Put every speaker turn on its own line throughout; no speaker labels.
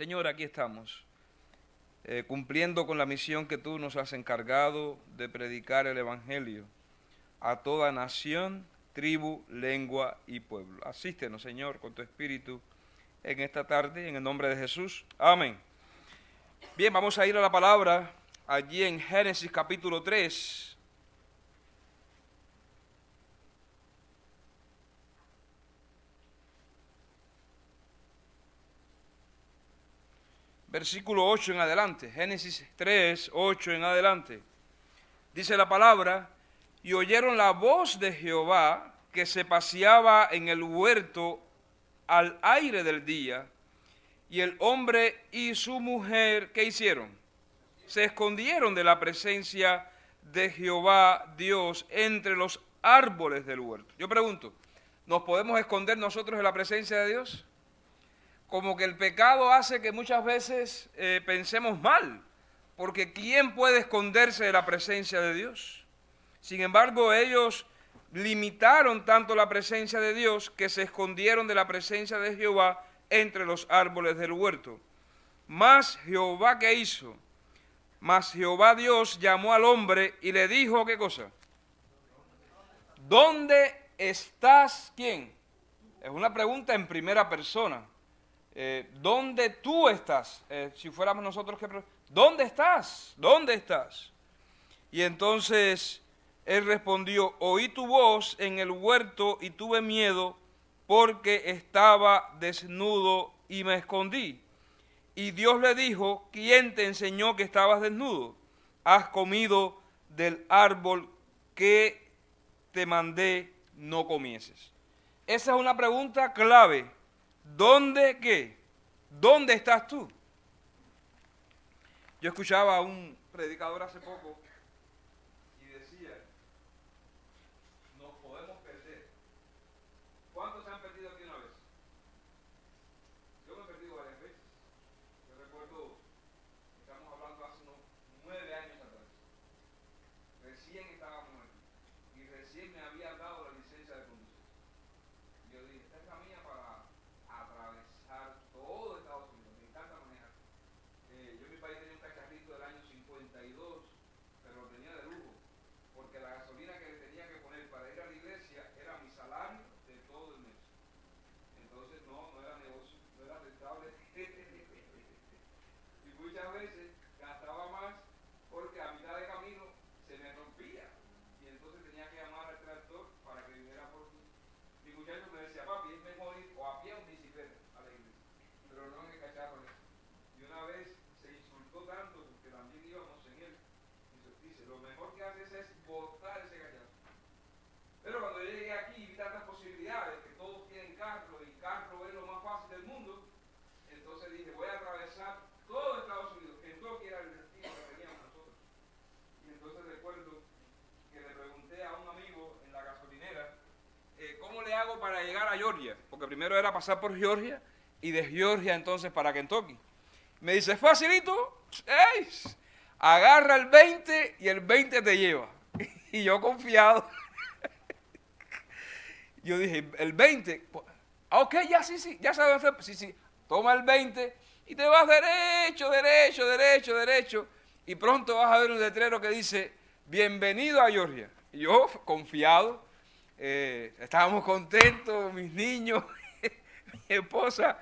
Señor, aquí estamos, cumpliendo con la misión que tú nos has encargado de predicar el Evangelio a toda nación, tribu, lengua y pueblo. Asístenos, Señor, con tu Espíritu en esta tarde, en el nombre de Jesús. Amén. Bien, vamos a ir a la palabra allí en Génesis capítulo 3. Versículo 8 en adelante, Génesis 3, 8 en adelante. Dice la palabra: y oyeron la voz de Jehová que se paseaba en el huerto al aire del día, y el hombre y su mujer, ¿qué hicieron? Se escondieron de la presencia de Jehová Dios entre los árboles del huerto. Yo pregunto, ¿nos podemos esconder nosotros de la presencia de Dios? Como que el pecado hace que muchas veces pensemos mal, porque ¿quién puede esconderse de la presencia de Dios? Sin embargo, ellos limitaron tanto la presencia de Dios que se escondieron de la presencia de Jehová entre los árboles del huerto. Mas Jehová, ¿qué hizo? Mas Jehová Dios llamó al hombre y le dijo, ¿qué cosa? ¿Dónde estás? ¿Quién? Es una pregunta en primera persona. ¿Dónde tú estás? Si fuéramos nosotros que ¿dónde estás? ¿Dónde estás? Y entonces él respondió: oí tu voz en el huerto y tuve miedo porque estaba desnudo y me escondí. Y Dios le dijo: ¿quién te enseñó que estabas desnudo? Has comido del árbol que te mandé no comieses. Esa es una pregunta clave. ¿Dónde qué? ¿Dónde estás tú? Yo escuchaba a un predicador hace poco y decía: nos podemos perder. ¿Cuántos se han perdido aquí una vez? Yo me he perdido varias veces. Yo recuerdo, estamos hablando hace unos 9 años atrás. Recién estábamos aquí y recién me habían dado la licencia de conducir. Yo dije: esta es la mía para atravesar todo Estados Unidos. Me encanta manejar. Yo en mi país tenía un cacharrito del año 52, pero lo tenía de lujo, porque la gasolina que le tenía que poner para ir a la iglesia era mi salario de todo el mes. Entonces no era negocio, no era rentable. Y muchas veces gastaba más porque a mitad de camino se me rompía. Y entonces tenía que llamar al tractor para que viniera por mí. Mi muchacho me decía: papi, es mejor ir o a pie o en bicicleta a la iglesia, pero no en el cacharro. Y una vez se insultó tanto porque también íbamos en él. Y dice: lo mejor que haces es botar ese cacharro. Pero cuando yo llegué aquí y vi tantas posibilidades, que todos tienen carro y carro es lo más fácil del mundo, entonces dije: voy a atravesar todo Estados Unidos. Kentucky era el destino que teníamos nosotros. Y entonces recuerdo que le pregunté a un amigo en la gasolinera: ¿cómo le hago para llegar a Georgia? Porque primero era pasar por Georgia y de Georgia entonces para Kentucky. Me dice: facilito, ¡ey! Agarra el 20 y el 20 te lleva. Y yo confiado. Yo dije: el 20, ok, ya sí, ya sabes hacer, sí, toma el 20 y te vas derecho, y pronto vas a ver un letrero que dice: bienvenido a Georgia. Y yo, confiado, estábamos contentos, mis niños, mi esposa,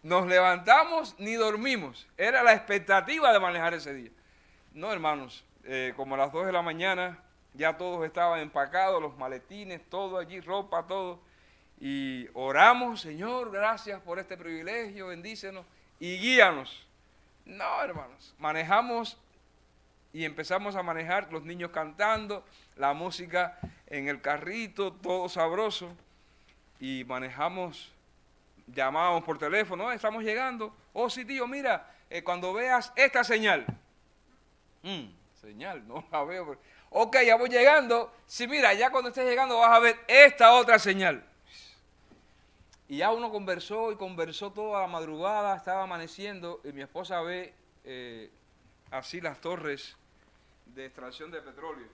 nos levantamos ni dormimos, era la expectativa de manejar ese día. No, hermanos, como a las 2 de la mañana ya todos estaban empacados, los maletines, todo allí, ropa, todo. Y oramos: Señor, gracias por este privilegio, bendícenos y guíanos. No, hermanos, manejamos y empezamos a manejar, los niños cantando, la música en el carrito, todo sabroso. Y manejamos, llamábamos por teléfono: estamos llegando. Oh, sí, tío, mira, cuando veas esta señal. Señal, no la veo. Ok, ya voy llegando. Sí, mira, ya cuando estés llegando vas a ver esta otra señal. Y ya uno conversó y conversó toda la madrugada, estaba amaneciendo, y mi esposa ve así las torres de extracción de petróleo.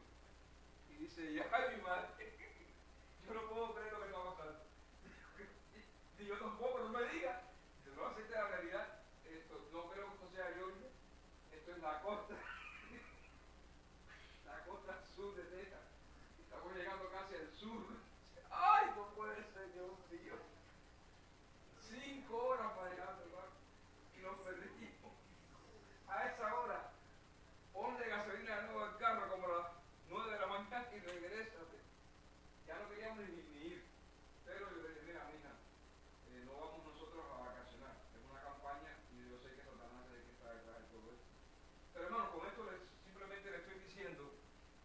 Y dice: ay, mi madre, yo no puedo creer lo que va a pasar. Y yo tampoco, no me digas. No acepte la realidad. Esto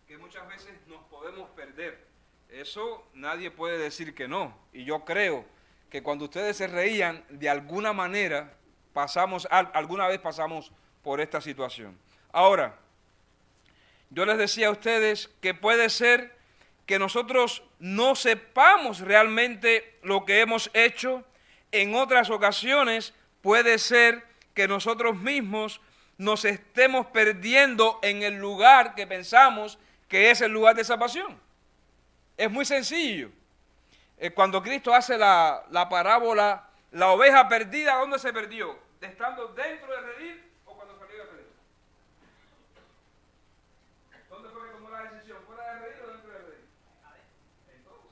que muchas veces nos podemos perder. Eso nadie puede decir que no. Y yo creo que cuando ustedes se reían, de alguna manera alguna vez pasamos por esta situación. Ahora, yo les decía a ustedes que puede ser que nosotros no sepamos realmente lo que hemos hecho. En otras ocasiones puede ser que nosotros mismos nos estemos perdiendo en el lugar que pensamos que es el lugar de salvación. Es muy sencillo. Cuando Cristo hace la parábola, la oveja perdida, ¿dónde se perdió? ¿Estando dentro del redil o cuando salió del redil? ¿Dónde fue que tomó la decisión? ¿Fuera del redil o dentro del redil? Entonces,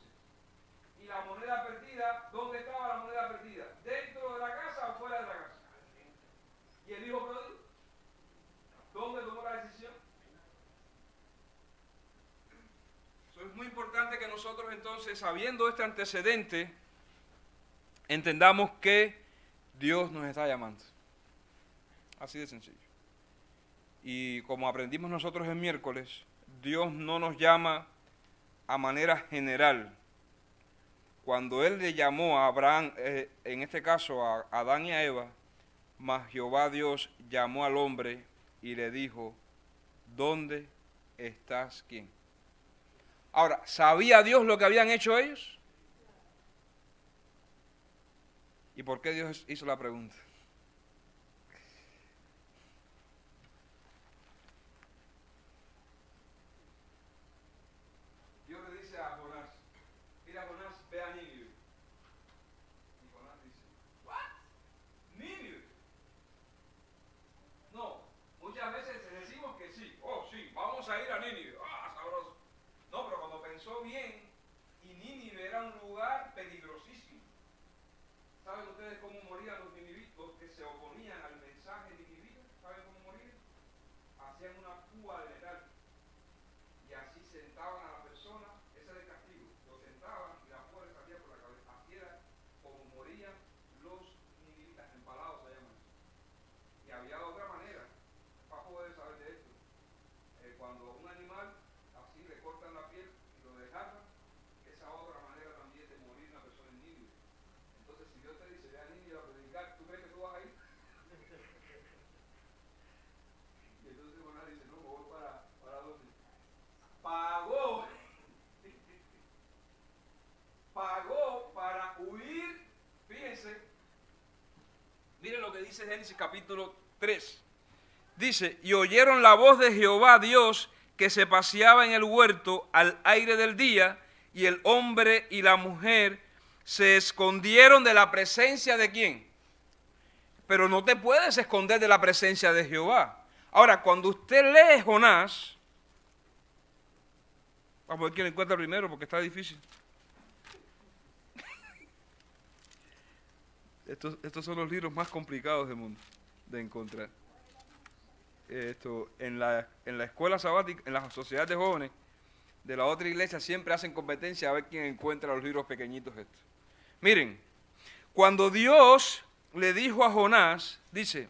¿y la moneda perdida? ¿Dónde estaba la moneda perdida? ¿Dentro de la casa o fuera de la casa? ¿Y el hijo pródigo? ¿Dónde tomó la decisión? Es muy importante que nosotros entonces, sabiendo este antecedente, entendamos que Dios nos está llamando. Así de sencillo. Y como aprendimos nosotros el miércoles, Dios no nos llama a manera general. Cuando Él le llamó a Abraham, en este caso a Adán y a Eva, mas Jehová Dios llamó al hombre y le dijo, ¿dónde estás quién? Ahora, ¿sabía Dios lo que habían hecho ellos? ¿Y por qué Dios hizo la pregunta? Dios le dice a Jonás, mira Jonás, ve a Nínive. Y Jonás dice, ¿what? ¿Nínive? No, muchas veces decimos que sí, oh sí, vamos a ir a Nínive, sabroso. No, pero cuando pensó bien, y Nínive era un lugar peligrosísimo. ¿Saben ustedes cómo morían los ninivitas que se oponían al mensaje ninivita? ¿Saben cómo morían? Hacían una púa de metal y así sentaban a la persona, ese era el castigo, lo sentaban y la púa le salía por la cabeza. Así era como morían los ninivitas, empalados se llaman. Y había otra manera para poder saber de esto. Cuando un animal así le cortan la piel y lo desgarran, esa otra manera también de morir una persona en Nínive. Entonces, si Dios te dice, ve a Nínive a predicar, ¿tú crees que tú vas a ir? Y entonces Jonás dice, no, me voy para dónde. Pagó para huir. Fíjense, miren lo que dice Génesis capítulo 3. Dice, y oyeron la voz de Jehová Dios que se paseaba en el huerto al aire del día, y el hombre y la mujer se escondieron de la presencia de ¿quién? Pero no te puedes esconder de la presencia de Jehová. Ahora, cuando usted lee Jonás, vamos a ver quién lo encuentra primero porque está difícil. Estos son los libros más complicados del mundo de encontrar. En la escuela sabática, en la sociedad de jóvenes de la otra iglesia siempre hacen competencia a ver quién encuentra los libros pequeñitos estos. Miren, cuando Dios le dijo a Jonás, dice,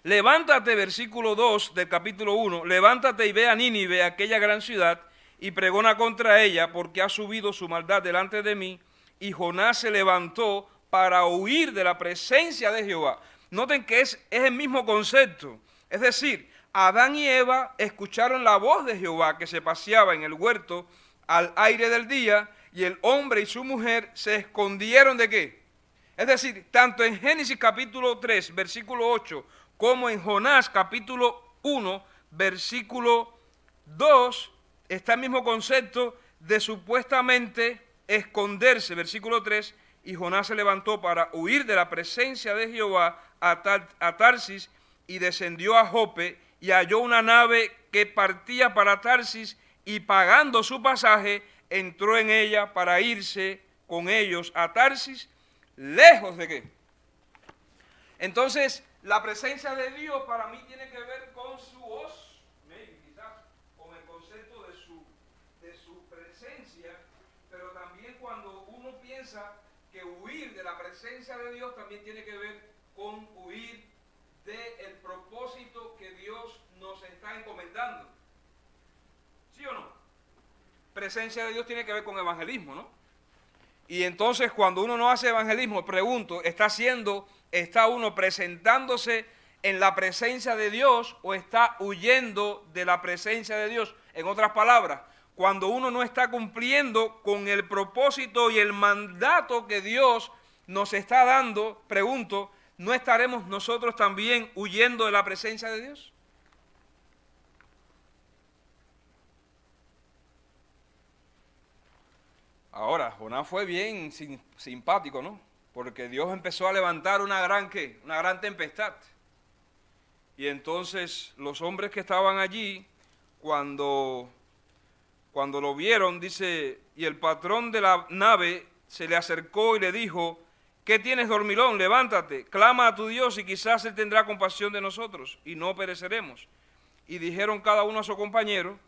levántate, versículo 2 del capítulo 1, levántate y ve a Nínive, aquella gran ciudad, y pregona contra ella, porque ha subido su maldad delante de mí. Y Jonás se levantó para huir de la presencia de Jehová. Noten que es el mismo concepto. Es decir, Adán y Eva escucharon la voz de Jehová que se paseaba en el huerto al aire del día, y el hombre y su mujer se escondieron ¿de qué? Es decir, tanto en Génesis capítulo 3, versículo 8, como en Jonás capítulo 1, versículo 2, está el mismo concepto de supuestamente esconderse, versículo 3, y Jonás se levantó para huir de la presencia de Jehová a Tarsis, y descendió a Jope, y halló una nave que partía para Tarsis, y pagando su pasaje, entró en ella para irse con ellos a Tarsis, lejos de qué. Entonces, la presencia de Dios para mí tiene que ver con su voz, quizás con el concepto de su presencia, pero también cuando uno piensa que huir de la presencia de Dios también tiene que ver con huir del propósito que Dios nos está encomendando. presencia de Dios tiene que ver con evangelismo, ¿no? Y entonces cuando uno no hace evangelismo, pregunto, ¿está uno presentándose en la presencia de Dios o está huyendo de la presencia de Dios? En otras palabras, cuando uno no está cumpliendo con el propósito y el mandato que Dios nos está dando, pregunto, ¿no estaremos nosotros también huyendo de la presencia de Dios? Ahora, Jonás fue bien simpático, ¿no? Porque Dios empezó a levantar una gran tempestad. Y entonces los hombres que estaban allí, cuando lo vieron, dice, y el patrón de la nave se le acercó y le dijo, ¿qué tienes, dormilón? Levántate, clama a tu Dios y quizás Él tendrá compasión de nosotros y no pereceremos. Y dijeron cada uno a su compañero,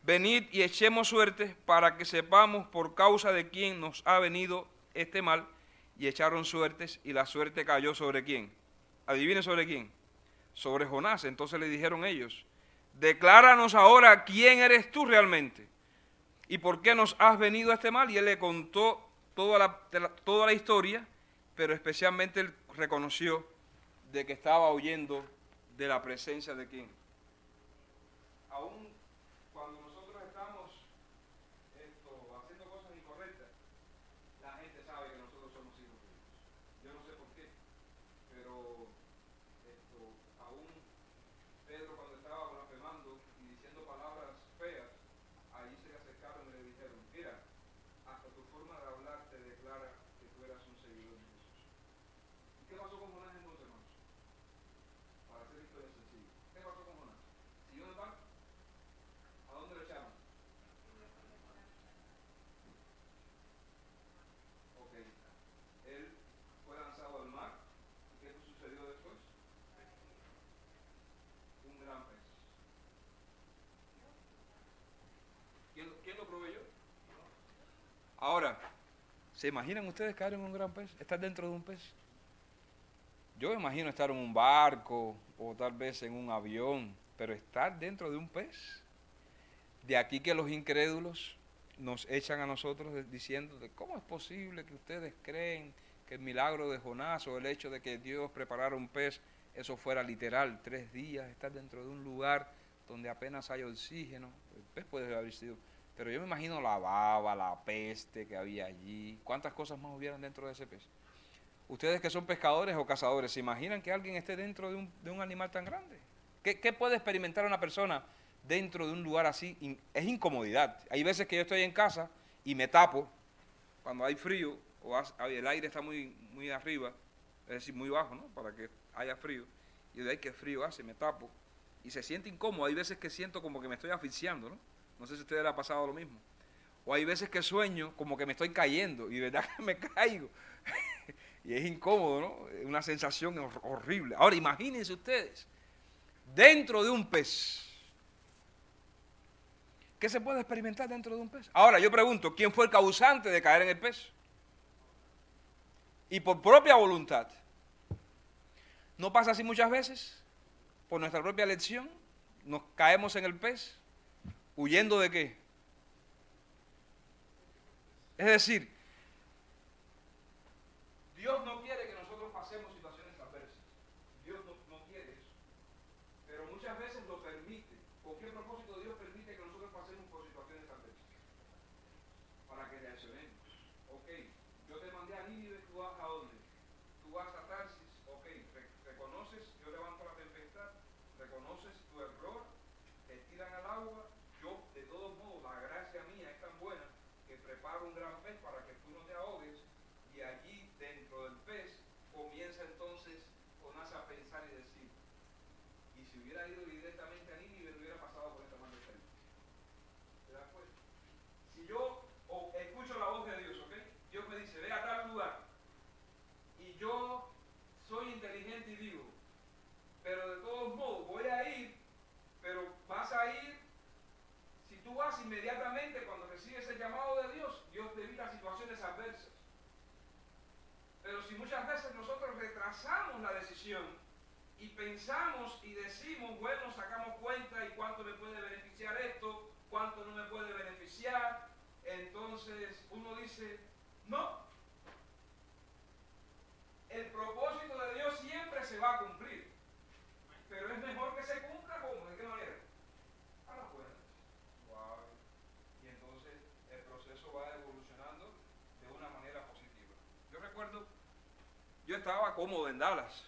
venid y echemos suerte para que sepamos por causa de quién nos ha venido este mal. Y echaron suertes y la suerte cayó ¿sobre quién? Adivinen sobre quién. Sobre Jonás. Entonces le dijeron ellos, decláranos ahora quién eres tú realmente y por qué nos has venido este mal. Y él le contó toda la historia, pero especialmente él reconoció de que estaba huyendo de la presencia de quién. Aún cuando nosotros estamos haciendo cosas incorrectas, la gente sabe que nosotros somos hijos de Dios. Yo no sé por qué, pero aún Pedro, cuando estaba blasfemando y diciendo palabras feas, ahí se le acercaron y le dijeron, mira, hasta tu forma de hablar te declara que tú eras un seguidor de Jesús. ¿Y qué pasó con Jonás entonces, hermanos? Para hacer historia sencilla. ¿Qué pasó con Jonás? ¿Siguió en el barco? ¿A dónde lo echaron? Ok. Él fue lanzado al mar. ¿Y qué sucedió después? Un gran pez. ¿Quién lo proveyó? Ahora, ¿se imaginan ustedes caer en un gran pez? ¿Estar dentro de un pez? Yo me imagino estar en un barco o tal vez en un avión, pero estar dentro de un pez. De aquí que los incrédulos nos echan a nosotros diciendo, ¿cómo es posible que ustedes creen que el milagro de Jonás o el hecho de que Dios preparara un pez, eso fuera literal, 3 días, estar dentro de un lugar donde apenas hay oxígeno? El pez puede haber sido, pero yo me imagino la baba, la peste que había allí, cuántas cosas más hubieran dentro de ese pez. Ustedes que son pescadores o cazadores, ¿se imaginan que alguien esté dentro de un animal tan grande? ¿Qué puede experimentar una persona dentro de un lugar así? Es incomodidad. Hay veces que yo estoy en casa y me tapo cuando hay frío o el aire está muy arriba, es decir, muy bajo, ¿no? Para que haya frío. Y de ahí que frío hace, me tapo y se siente incómodo. Hay veces que siento como que me estoy asfixiando, ¿no? No sé si a ustedes les ha pasado lo mismo. O hay veces que sueño como que me estoy cayendo y de verdad que me caigo. Y es incómodo, ¿no? Una sensación horrible. Ahora, imagínense ustedes, dentro de un pez. ¿Qué se puede experimentar dentro de un pez? Ahora, yo pregunto, ¿quién fue el causante de caer en el pez? Y por propia voluntad. ¿No pasa así muchas veces? Por nuestra propia elección, nos caemos en el pez, huyendo de qué. Es decir, Dios no quiere que nosotros pasemos situaciones adversas. Dios no quiere eso. Pero muchas veces lo permite. ¿Con qué propósito Dios permite que nosotros pasemos por situaciones adversas? Para que reaccionemos. Ok, yo te mandé a Nínive, ¿tú vas a dónde? Tú vas a Tarsis. Ok, reconoces, yo levanto la tempestad, reconoces tu error, te tiran al agua. Yo, de todos modos, la gracia mía es tan buena que preparo un gran pez para que tú no te ahogues. Y allí, dentro del pez, comienza entonces Jonás a pensar y decir, y si hubiera ido directamente a Nínive, no hubiera pasado por esta maldita. ¿Te das cuenta? Si yo escucho la voz de Dios, ¿ok? Dios me dice, ve a tal lugar. Y yo soy inteligente y digo, pero de todos modos voy a ir, pero vas a ir. Si tú vas inmediatamente cuando recibes el llamado de Dios, Dios te evita situaciones adversas. Pero si muchas veces nosotros retrasamos la decisión y pensamos y decimos, bueno, sacamos cuenta y cuánto me puede beneficiar esto, cuánto no me puede beneficiar, entonces uno dice, no, el propósito de Dios siempre se va a cumplir, pero es mejor que se cumpla ¿cómo? ¿De qué manera? A las buenas. Wow. Y entonces el proceso va evolucionando de una manera positiva. Yo recuerdo, yo estaba cómodo en Dallas,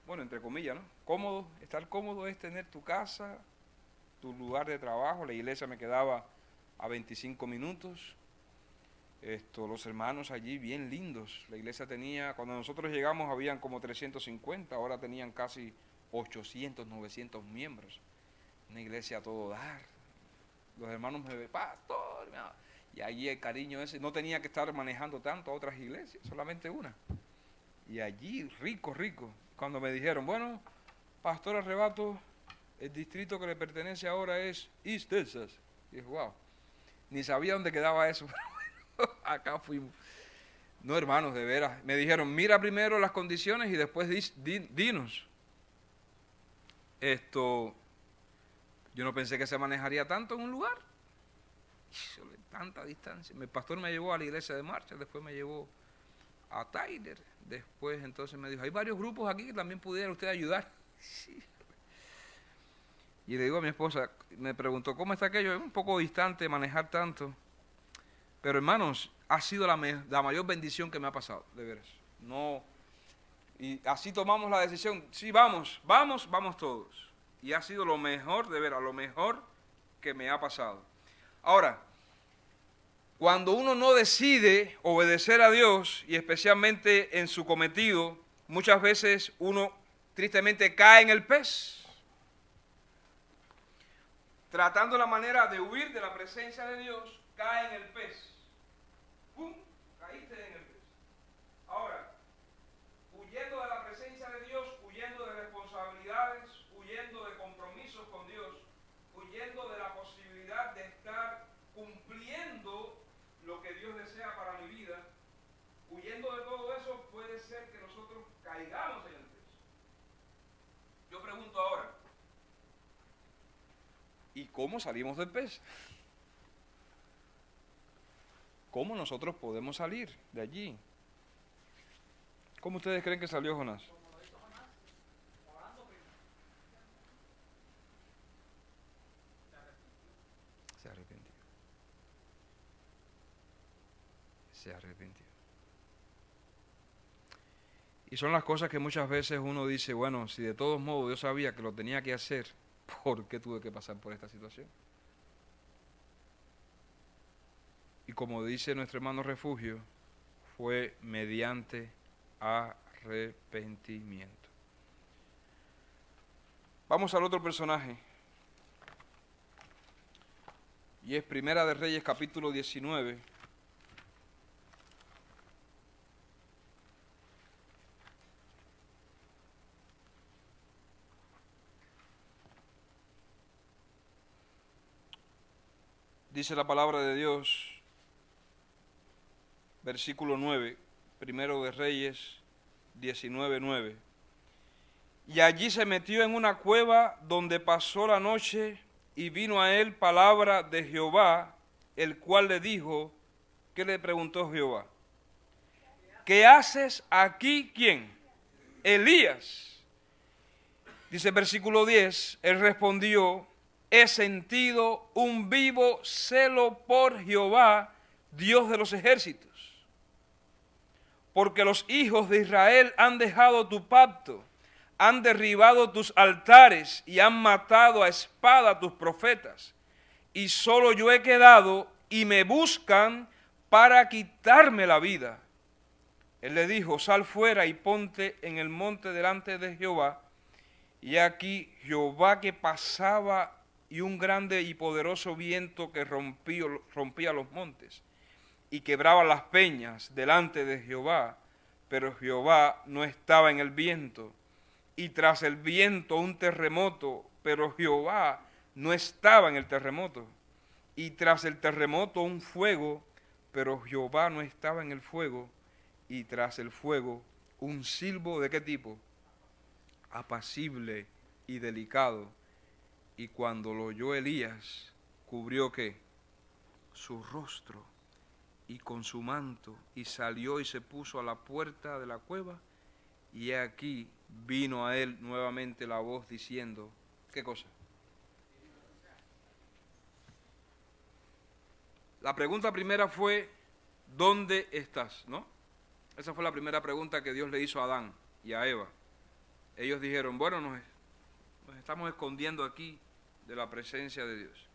bueno, entre comillas, ¿no? Cómodo, estar cómodo es tener tu casa, tu lugar de trabajo, la iglesia me quedaba a 25 minutos, los hermanos allí bien lindos, la iglesia tenía, cuando nosotros llegamos habían como 350, ahora tenían casi 800, 900 miembros, una iglesia a todo dar, los hermanos me ven, pastor, y allí el cariño ese, no tenía que estar manejando tanto a otras iglesias, solamente una, y allí rico, rico, cuando me dijeron, bueno, pastor Arrebato, el distrito que le pertenece ahora es East Texas. Y dije, wow, ni sabía dónde quedaba eso, pero bueno, acá fuimos. No, hermanos, de veras. Me dijeron, mira primero las condiciones y después dinos. Yo no pensé que se manejaría tanto en un lugar. Tanta distancia. El pastor me llevó a la iglesia de marcha, después me llevó a Tyler. Después entonces me dijo, hay varios grupos aquí que también pudiera usted ayudar. Sí. Y le digo a mi esposa, me preguntó, ¿cómo está aquello? Es un poco distante manejar tanto. Pero hermanos, ha sido la mayor bendición que me ha pasado, de veras. No, y así tomamos la decisión, sí, vamos todos. Y ha sido lo mejor, de veras, lo mejor que me ha pasado. Ahora, cuando uno no decide obedecer a Dios, y especialmente en su cometido, muchas veces uno tristemente cae en el pez, tratando la manera de huir de la presencia de Dios, cae en el pez. ¡Pum! Caíste en el pez. Ahora, huyendo de la presencia de Dios, huyendo de responsabilidades, huyendo de compromisos con Dios, huyendo de la posibilidad de estar cumpliendo lo que Dios desea para mi vida, huyendo de todo eso, puede ser que nosotros caigamos en el pez. Yo pregunto ahora, ¿y cómo salimos del pez? ¿Cómo nosotros podemos salir de allí? ¿Cómo ustedes creen que salió Jonás?
Como lo hizo Jonás, orando primero.
Se arrepintió. Se arrepintió. Y son las cosas que muchas veces uno dice, bueno, si de todos modos yo sabía que lo tenía que hacer, ¿por qué tuve que pasar por esta situación? Y como dice nuestro hermano Refugio, fue mediante arrepentimiento. Vamos al otro personaje. Y es Primera de Reyes, capítulo 19. Dice la palabra de Dios, versículo 9, Primero de Reyes 19:9. Y allí se metió en una cueva donde pasó la noche y vino a él palabra de Jehová, el cual le dijo, ¿qué le preguntó Jehová? ¿Qué haces aquí? ¿Quién? Elías. Dice el versículo 10, él respondió, he sentido un vivo celo por Jehová, Dios de los ejércitos, porque los hijos de Israel han dejado tu pacto, han derribado tus altares y han matado a espada a tus profetas, y solo yo he quedado y me buscan para quitarme la vida. Él le dijo, sal fuera y ponte en el monte delante de Jehová. Y aquí Jehová que pasaba y un grande y poderoso viento que rompía los montes y quebraba las peñas delante de Jehová, pero Jehová no estaba en el viento. Y tras el viento un terremoto, pero Jehová no estaba en el terremoto. Y tras el terremoto un fuego, pero Jehová no estaba en el fuego. Y tras el fuego un silbo, ¿de qué tipo? Apacible y delicado. Y cuando lo oyó Elías, cubrió ¿qué? Su rostro y con su manto, y salió y se puso a la puerta de la cueva, y he aquí vino a él nuevamente la voz diciendo, ¿qué cosa? La pregunta primera fue, ¿dónde estás? ¿No? Esa fue la primera pregunta que Dios le hizo a Adán y a Eva. Ellos dijeron, bueno, nos estamos escondiendo aquí de la presencia de Dios.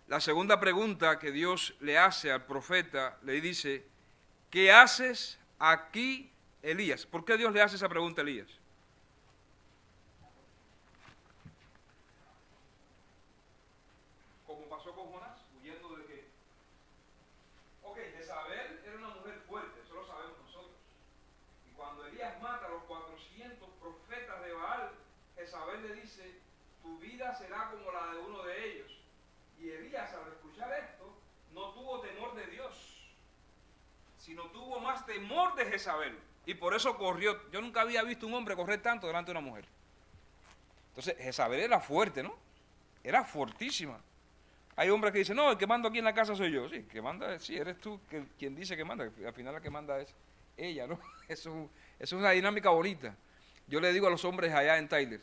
La segunda pregunta que Dios le hace al profeta, le dice, ¿qué haces aquí, Elías? ¿Por qué Dios le hace esa pregunta a Elías? Como pasó con Jonás, huyendo de qué. Ok, Jezabel era una mujer fuerte, eso lo sabemos nosotros. Y cuando Elías mata a los 400 profetas de Baal, Jezabel le dice, tu vida será como la de uno de ellos. Y Elías, al escuchar esto, no tuvo temor de Dios, sino tuvo más temor de Jezabel. Y por eso corrió. Yo nunca había visto un hombre correr tanto delante de una mujer. Entonces, Jezabel era fuerte, ¿no? Era fortísima. Hay hombres que dicen, no, el que mando aquí en la casa soy yo. Sí, el que manda, sí, eres tú quien dice que manda. Al final la que manda es ella, ¿no? Eso es una dinámica bonita. Yo le digo a los hombres allá en Tyler,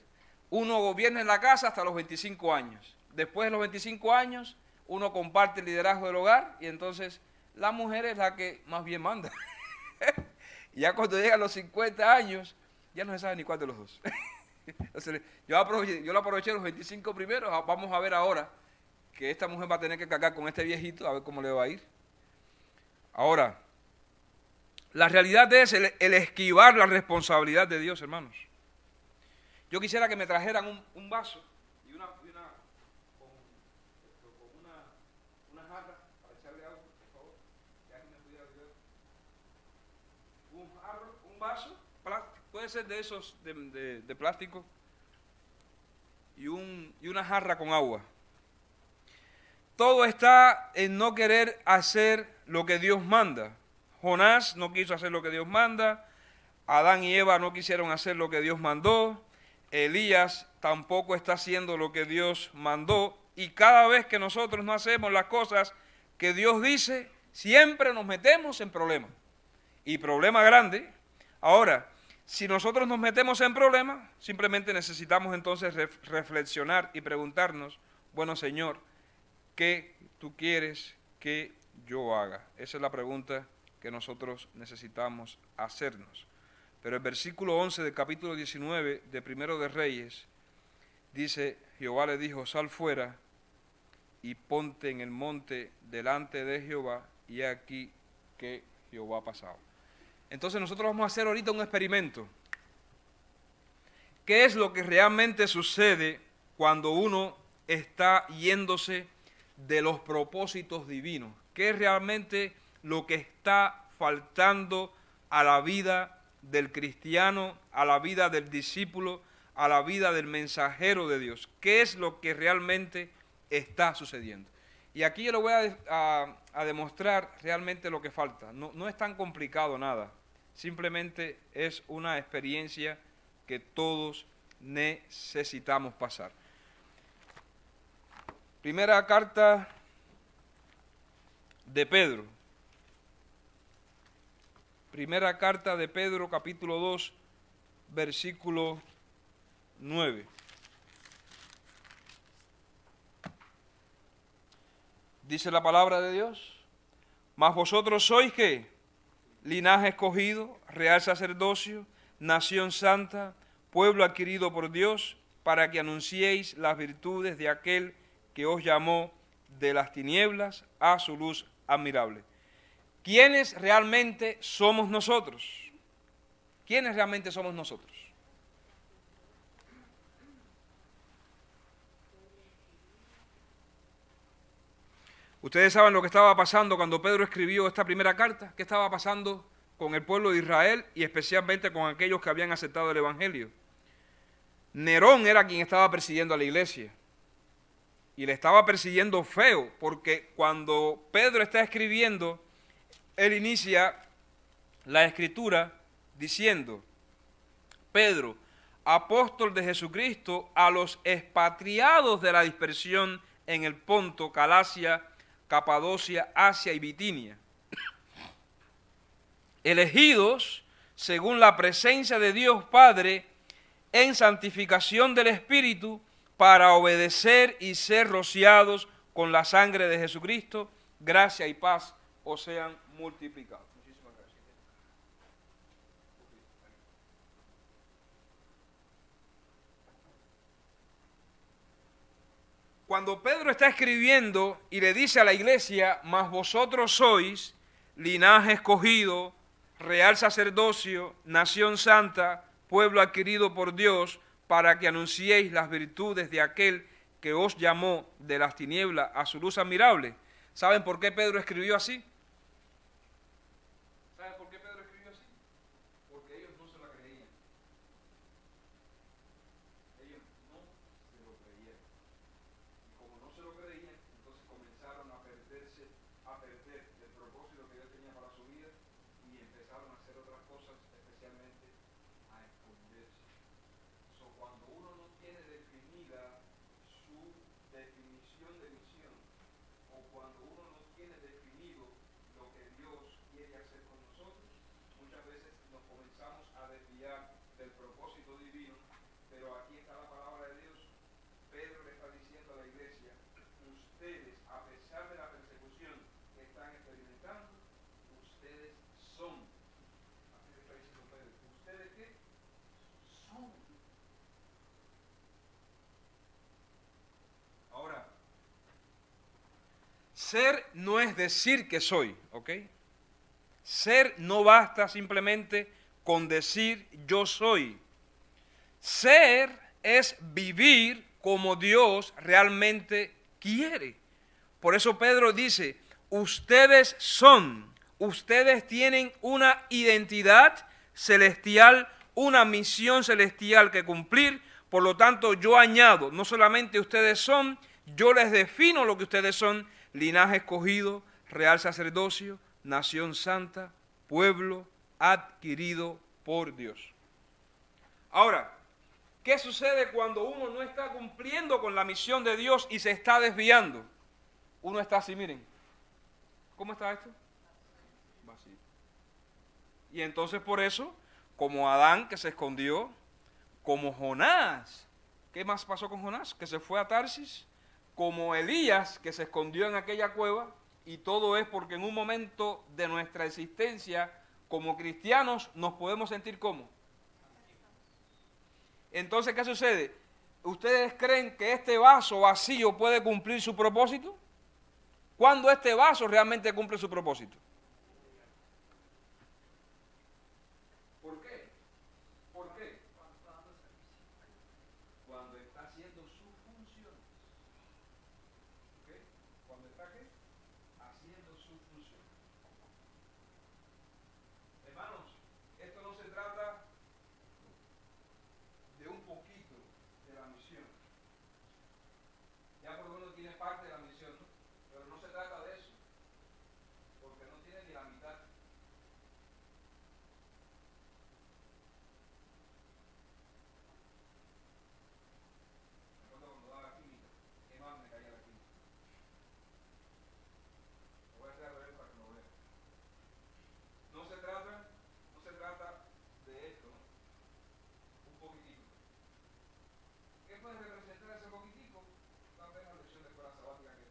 uno gobierna en la casa hasta los 25 años. Después de los 25 años, uno comparte el liderazgo del hogar y entonces la mujer es la que más bien manda. Y ya cuando llegan los 50 años, ya no se sabe ni cuál de los dos. Entonces, yo lo aproveché los 25 primeros, vamos a ver ahora que esta mujer va a tener que cargar con este viejito, a ver cómo le va a ir. Ahora, la realidad es el esquivar la responsabilidad de Dios, hermanos. Yo quisiera que me trajeran un vaso y una jarra para echarle agua, por favor. Ya que me pudiera ayudar. Un vaso, puede ser de esos de plástico, y una jarra con agua. Todo está en no querer hacer lo que Dios manda. Jonás no quiso hacer lo que Dios manda. Adán y Eva no quisieron hacer lo que Dios mandó. Elías tampoco está haciendo lo que Dios mandó. Y cada vez que nosotros no hacemos las cosas que Dios dice, siempre nos metemos en problemas. Y problema grande. Ahora, si nosotros nos metemos en problemas, simplemente necesitamos entonces reflexionar y preguntarnos, bueno, Señor, ¿qué tú quieres que yo haga? Esa es la pregunta que nosotros necesitamos hacernos. Pero el versículo 11 del capítulo 19 de Primero de Reyes dice, Jehová le dijo, sal fuera y ponte en el monte delante de Jehová, y he aquí que Jehová ha pasado. Entonces nosotros vamos a hacer ahorita un experimento. ¿Qué es lo que realmente sucede cuando uno está yéndose de los propósitos divinos? ¿Qué es realmente lo que está faltando a la vida del cristiano, a la vida del discípulo, a la vida del mensajero de Dios? ¿Qué es lo que realmente está sucediendo? Y aquí yo le voy a demostrar realmente lo que falta. No es tan complicado nada, simplemente es una experiencia que todos necesitamos pasar. Primera carta de Pedro. Primera carta de Pedro, capítulo 2, versículo 9. Dice la palabra de Dios, mas vosotros sois ¿qué? Linaje escogido, real sacerdocio, nación santa, pueblo adquirido por Dios, para que anunciéis las virtudes de aquel que os llamó de las tinieblas a su luz admirable. ¿Quiénes realmente somos nosotros? ¿Quiénes realmente somos nosotros? Ustedes saben lo que estaba pasando cuando Pedro escribió esta primera carta. ¿Qué estaba pasando con el pueblo de Israel y especialmente con aquellos que habían aceptado el Evangelio? Nerón era quien estaba persiguiendo a la iglesia. Y le estaba persiguiendo feo, porque cuando Pedro está escribiendo, él inicia la escritura diciendo, Pedro, apóstol de Jesucristo, a los expatriados de la dispersión en el Ponto, Galacia, Capadocia, Asia y Bitinia,
elegidos según la presencia de Dios Padre en santificación del Espíritu para obedecer y ser rociados con la sangre de Jesucristo, gracia y paz os sean multiplicados. Muchísimas gracias. Cuando Pedro está escribiendo y le dice a la iglesia, mas vosotros sois linaje escogido, real sacerdocio, nación santa, pueblo adquirido por Dios, para que anunciéis las virtudes de aquel que os llamó de las tinieblas a su luz admirable. ¿Saben por qué Pedro escribió así? ¿Saben por qué Pedro escribió así? Porque ellos no se la creían. Ellos no se lo creían. Y como no se lo creían, entonces comenzaron a perder el propósito que Dios tenía para su vida y empezaron a hacer otras cosas, especialmente a esconderse. Cuando uno no tiene definida su definición de misión, o cuando uno no tiene definido lo que Dios quiere hacer con nosotros, muchas veces nos comenzamos a desviar del propósito divino. Pero aquí está la palabra de Dios. Pedro le está diciendo a la iglesia, ustedes, a pesar de la persecución que están experimentando, ustedes son. Así le está diciendo Pedro, ¿ustedes qué? Son. Ahora, ser no es decir que soy, ¿ok? Ser no basta simplemente con decir yo soy. Ser es vivir como Dios realmente quiere. Por eso Pedro dice, ustedes son, ustedes tienen una identidad celestial, una misión celestial que cumplir. Por lo tanto, yo añado, no solamente ustedes son, yo les defino lo que ustedes son: linaje escogido, real sacerdocio, nación santa, pueblo adquirido por Dios. Ahora, ¿qué sucede cuando uno no está cumpliendo con la misión de Dios y se está desviando? Uno está así, miren. ¿Cómo está esto? Vacío. Y entonces por eso, como Adán que se escondió, como Jonás, ¿qué más pasó con Jonás? Que se fue a Tarsis, como Elías que se escondió en aquella cueva, y todo es porque en un momento de nuestra existencia como cristianos nos podemos sentir como. Entonces, ¿qué sucede? ¿Ustedes creen que este vaso vacío puede cumplir su propósito? ¿Cuándo este vaso realmente cumple su propósito? ¿Por qué? ¿Por qué? Cuando está haciendo su función. ¿Ok? ¿Cuando está qué? Haciendo su función. Hermanos, esto no se trata de un poquito de la misión. Ya por lo menos tiene parte de la misión, ¿no? Pero no se trata de eso, porque no tiene ni la mitad. Recuerdo cuando daba la química, qué mal me caía la química. Lo voy a hacer al revés para que lo vean. No se trata de esto, ¿no? Un poquitito. ¿Qué puede representar ese poquitico? Tal vez la lección de escuela sabática que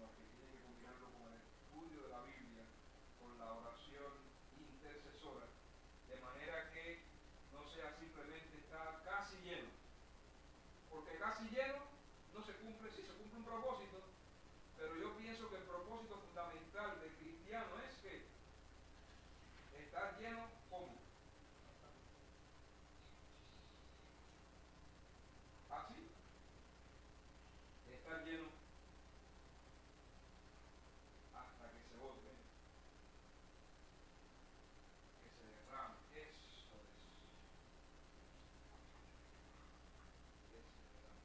sino que tiene que combinarlo con el estudio de la Biblia, con la oración intercesora, de manera que no sea simplemente estar casi lleno. Porque casi lleno no se cumple, si se cumple un propósito, pero yo pienso que el propósito fundamental del cristiano es que estar lleno, ¿cómo? Así, estar lleno hasta que se bote, que se derrame. Eso es.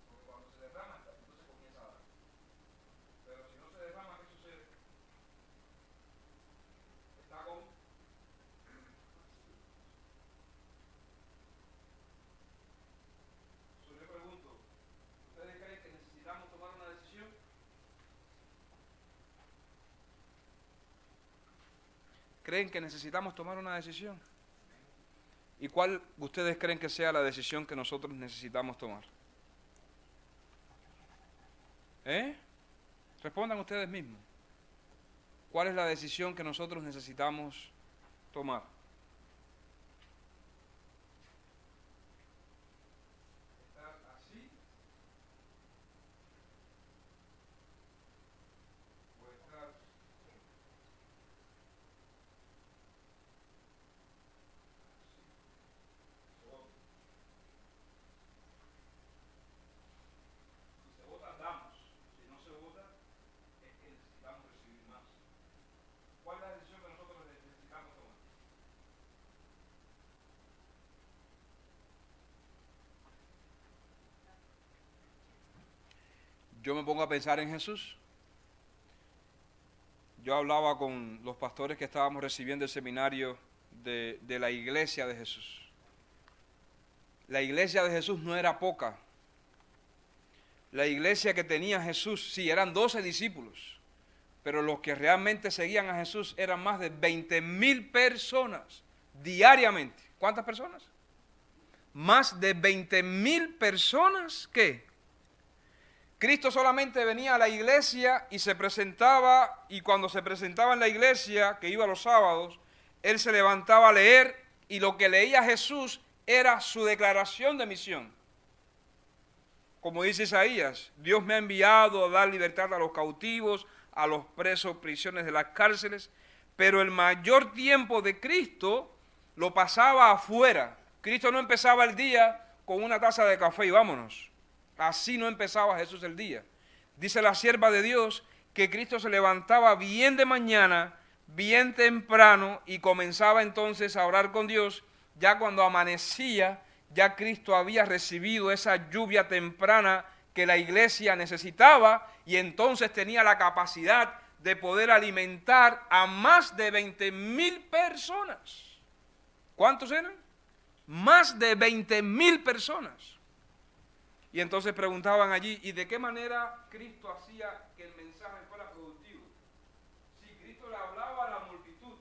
Porque cuando se derrama, entonces comienza a dar. Pero si no se derrama, ¿qué sucede? Está como. Yo le pregunto, ¿ustedes creen que necesitamos tomar una decisión?
¿Creen que necesitamos tomar una decisión? ¿Y cuál ustedes creen que sea la decisión que nosotros necesitamos tomar? Respondan ustedes mismos. ¿Cuál es la decisión que nosotros necesitamos tomar?
Estar así o estar así. Se vota. Si se vota, damos. Si no se vota, es que necesitamos recibir más. ¿Cuál es la decisión que nosotros necesitamos tomar?
Yo me pongo a pensar en Jesús. Yo hablaba con los pastores que estábamos recibiendo el seminario de la iglesia de Jesús. La iglesia de Jesús no era poca. La iglesia que tenía Jesús, sí, eran 12 discípulos, pero los que realmente seguían a Jesús eran más de 20,000 personas diariamente. ¿Cuántas personas? Más de 20,000 personas, ¿qué? Cristo solamente venía a la iglesia y se presentaba, y cuando se presentaba en la iglesia, que iba los sábados, él se levantaba a leer, y lo que leía Jesús era su declaración de misión. Como dice Isaías, Dios me ha enviado a dar libertad a los cautivos, a los presos, prisiones de las cárceles, pero el mayor tiempo de Cristo lo pasaba afuera. Cristo no empezaba el día con una taza de café y vámonos. Así no empezaba Jesús el día. Dice la sierva de Dios que Cristo se levantaba bien de mañana, bien temprano, y comenzaba entonces a orar con Dios. Ya cuando amanecía, ya Cristo había recibido esa lluvia temprana que la iglesia necesitaba, y entonces tenía la capacidad de poder alimentar a más de 20,000 personas. ¿Cuántos eran? Más de 20,000 personas. Y entonces preguntaban allí, ¿y de qué manera Cristo hacía que el mensaje fuera productivo? Sí, Cristo le hablaba a la multitud,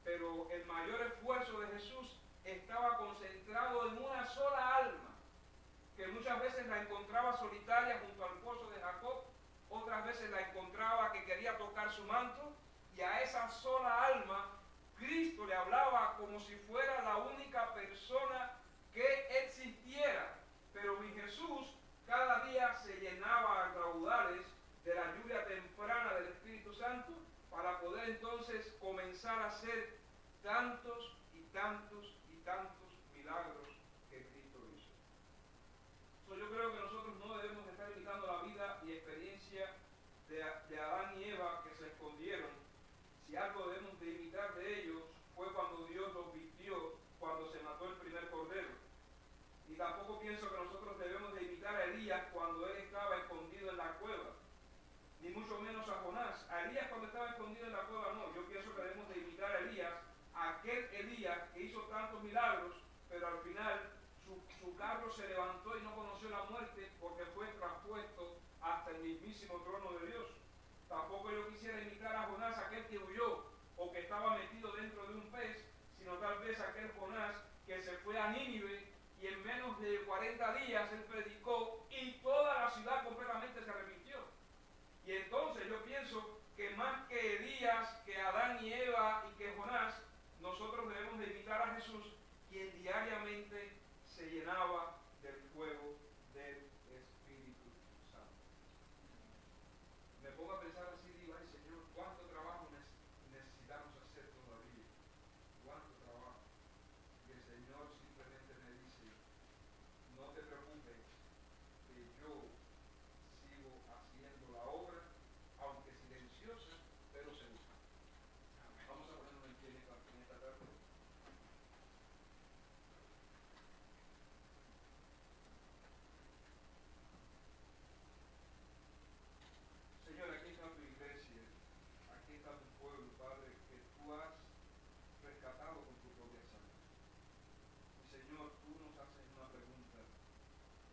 pero el mayor esfuerzo de Jesús estaba concentrado en una sola alma, que muchas veces la encontraba solitaria junto al pozo de Jacob, otras veces la encontraba que quería tocar su manto, y a esa sola alma Cristo le hablaba como si fuera la única persona que existiera. Pero mi Jesús cada día se llenaba a raudales de la lluvia temprana del Espíritu Santo para poder entonces comenzar a hacer tantos y tantos y tantos milagros que Cristo hizo. Yo creo que nosotros no debemos estar imitando la vida y experiencia de Adán y Eva que se escondieron. Si algo debemos de imitar de ellos fue cuando Dios los vistió, cuando se mató el primer cordero.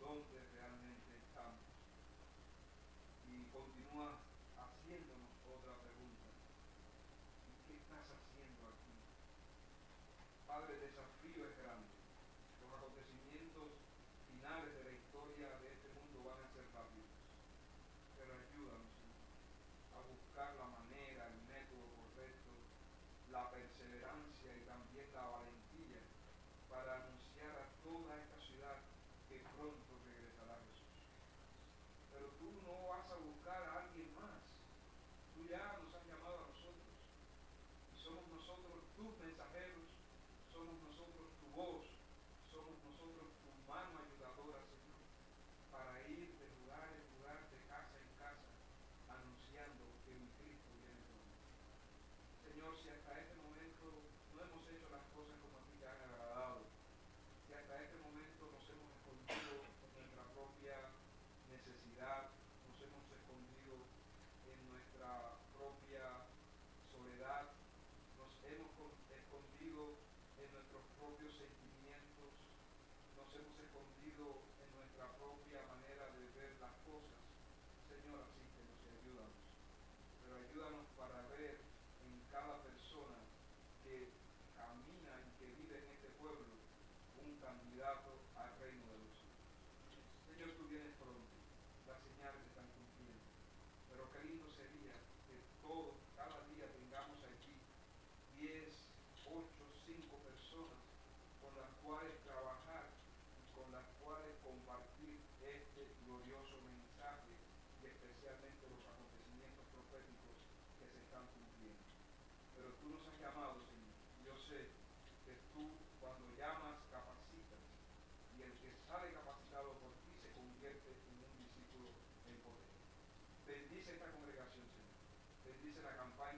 dónde realmente estamos. Y continúa haciéndonos otra pregunta. ¿Y qué estás haciendo aquí? Padre, el desafío es grande. Los acontecimientos finales de la historia de este mundo van a ser rápidos. Pero ayúdanos, Señor, a buscar la manera, el método correcto, la perseverancia y también la valentía para anunciar a toda esta ciudad que pronto regresará Jesús. Pero tú no vas a buscar a alguien más. Tú ya nos has llamado a nosotros. Y somos nosotros tus mensajeros, somos nosotros tu voz, somos nosotros tu mano ayudadora, Señor, para ir de lugar en lugar, de casa en casa, anunciando que mi Cristo viene pronto. Señor, si hasta este momento no hemos hecho las cosas como a ti te han agradado, si hasta este momento nos hemos escondido en nuestra propia necesidad, nos hemos escondido en nuestra propia soledad, nos hemos escondido en nuestros propios sentimientos, nos hemos escondido en nuestra propia manera de ver las cosas. Señor, asístenos y ayúdanos. Pero ayúdanos para ver en cada persona que camina y que vive en este pueblo un candidato al reino de los cielos. Señor, tú vienes pronto, las señales están cumpliendo, pero qué lindo sería que todos, cada día tengamos aquí 10, 8, 5 personas con las cuales trabajar y con las cuales compartir este glorioso mensaje y especialmente los acontecimientos proféticos que se están cumpliendo. Pero tú nos has llamado, Señor. Yo sé que tú cuando llamas capacitas y el que sale capacitado por ti se convierte en un discípulo en poder. Bendice esta congregación, Señor. Bendice la campaña